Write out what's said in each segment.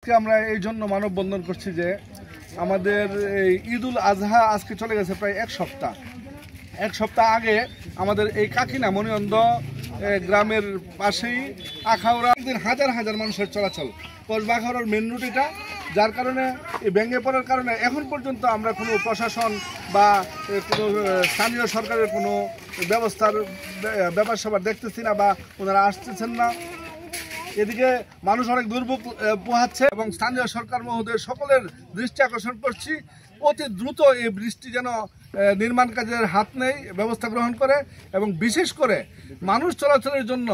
আমরা এই জন্য মানববন্ধন করছি যে আমাদের এই ঈদুল আজহা আজকে চলে গেছে প্রায় এক সপ্তাহ আগে আমাদের এই কাকিনা মণিবন্ধ গ্রামের পাশেই আখাউড়া হাজার হাজার মানুষের চলাচল কসবাখাউড়ার মেন রুট এটা, যার কারণে এই ভেঙে পড়ার কারণে এখন পর্যন্ত আমরা কোনো প্রশাসন বা কোনো স্থানীয় সরকারের কোনো ব্যবস্থার ব্যাপার স্যাপার দেখতেছি না বা ওনারা আসতেছেন না। এদিকে মানুষ অনেক দুর্ভোগ পোহাচ্ছে এবং স্থানীয় সরকার মহোদয় সকলের দৃষ্টি আকর্ষণ করছি অতি দ্রুত এই বৃষ্টি যেন নির্মাণ কাজের হাত নেই, ব্যবস্থা গ্রহণ করে এবং বিশেষ করে মানুষ চলাচলের জন্য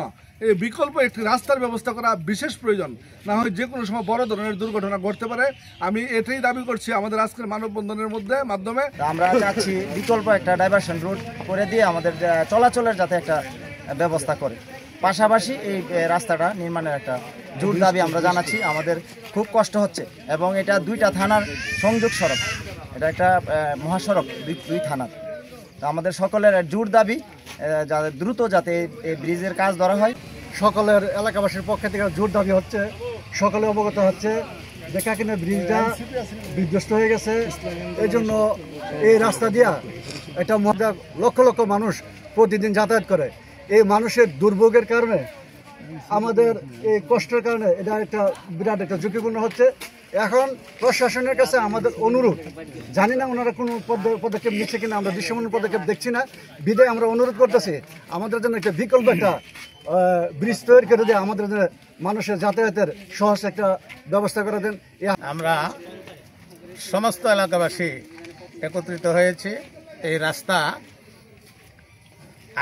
এই বিকল্প একটি রাস্তার ব্যবস্থা করা বিশেষ প্রয়োজন, না হয় যে কোনো সময় বড় ধরনের দুর্ঘটনা ঘটতে পারে। আমি এটাই দাবি করছি আমাদের আজকের মানববন্ধনের মাধ্যমে। আমরা চাচ্ছি বিকল্প একটা ডাইভারশন রুট করে দিয়ে আমাদের চলাচলের যাতে একটা ব্যবস্থা করে, পাশাপাশি এই রাস্তাটা নির্মাণের একটা জোর দাবি আমরা জানাচ্ছি। আমাদের খুব কষ্ট হচ্ছে এবং এটা দুইটা থানার সংযোগ সড়ক, এটা একটা মহাসড়ক দুই থানার। তো আমাদের সকলের জোর দাবি দ্রুত যাতে এই ব্রিজের কাজ ধরা হয়। সকলের এলাকাবাসীর পক্ষে থেকে জোর দাবি হচ্ছে, সকলে অবগত হচ্ছে যে কাকিনা ব্রিজটা বিধ্বস্ত হয়ে গেছে। এই জন্য এই রাস্তা দিয়া এটা লক্ষ লক্ষ মানুষ প্রতিদিন যাতায়াত করে। এই মানুষের দুর্ভোগের কারণে আমাদের এই কষ্টের কারণে এটা একটা বিরাট একটা ঝুঁকিপূর্ণ হচ্ছে। এখন প্রশাসনের কাছে আমাদের অনুরোধ, জানি না ওনারা কোনো পদক্ষেপ নিচ্ছে কিনা, আমরা দৃশ্যমান পদক্ষেপ দেখছি না, বিদায় আমরা অনুরোধ করতেছি আমাদের জন্য একটা বিকল্প একটা ব্রিজ তৈরি করে দিয়ে আমাদের মানুষের যাতায়াতের সহজ একটা ব্যবস্থা করে দেন। আমরা সমস্ত এলাকাবাসী একত্রিত হয়েছি। এই রাস্তা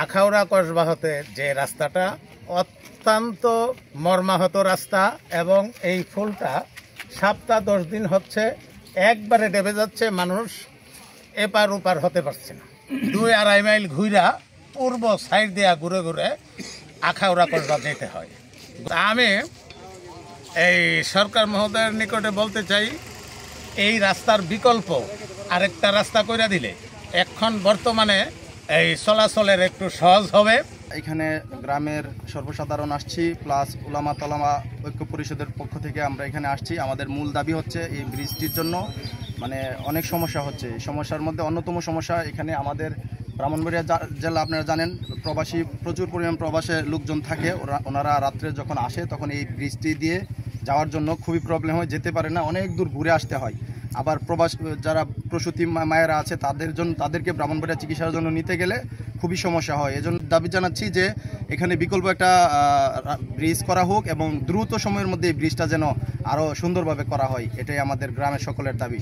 আখাউড়া কসবা হতে যে রাস্তাটা অত্যন্ত মর্মাহত রাস্তা এবং এই ফুলটা সপ্তাহ 10 দিন হচ্ছে একবারে ডেবে যাচ্ছে, মানুষ এপার ওপার হতে পারছে না। 2-2.5 মাইল ঘুরা পূর্ব সাইড দিয়া ঘুরে ঘুরে আখাউড়া কসবা যেতে হয়। আমি এই সরকার মহোদয়ের নিকটে বলতে চাই, এই রাস্তার বিকল্প আরেকটা রাস্তা কইরা দিলে এখন বর্তমানে এই চলাচলের একটু সহজ হবে। এখানে গ্রামের সর্বসাধারণ আসছি, প্লাস উলামা তলামা ঐক্য পরিষদের পক্ষ থেকে আমরা এখানে আসছি। আমাদের মূল দাবি হচ্ছে এই ব্রিজটির জন্য অনেক সমস্যা হচ্ছে। এই সমস্যার মধ্যে অন্যতম সমস্যা এখানে আমাদের ব্রাহ্মণবাড়িয়া জেলা, আপনারা জানেন প্রবাসী প্রচুর পরিমাণ প্রবাসে লোকজন থাকে। ওনারা রাত্রে যখন আসে তখন এই ব্রিজটি দিয়ে যাওয়ার জন্য খুবই প্রবলেম হয়, যেতে পারে না, অনেক দূর ঘুরে আসতে হয়। আবার যারা প্রসূতি মায়েরা আছে তাদেরকে ব্রাহ্মণবাড়িয়া চিকিৎসার জন্য নিতে গেলে খুবই সমস্যা হয়। এজন্য দাবি জানাচ্ছি যে এখানে বিকল্প একটা ব্রিজ করা হোক এবং দ্রুত সময়ের মধ্যে এই ব্রিজটা যেন আরও সুন্দরভাবে করা হয়, এটাই আমাদের গ্রামের সকলের দাবি।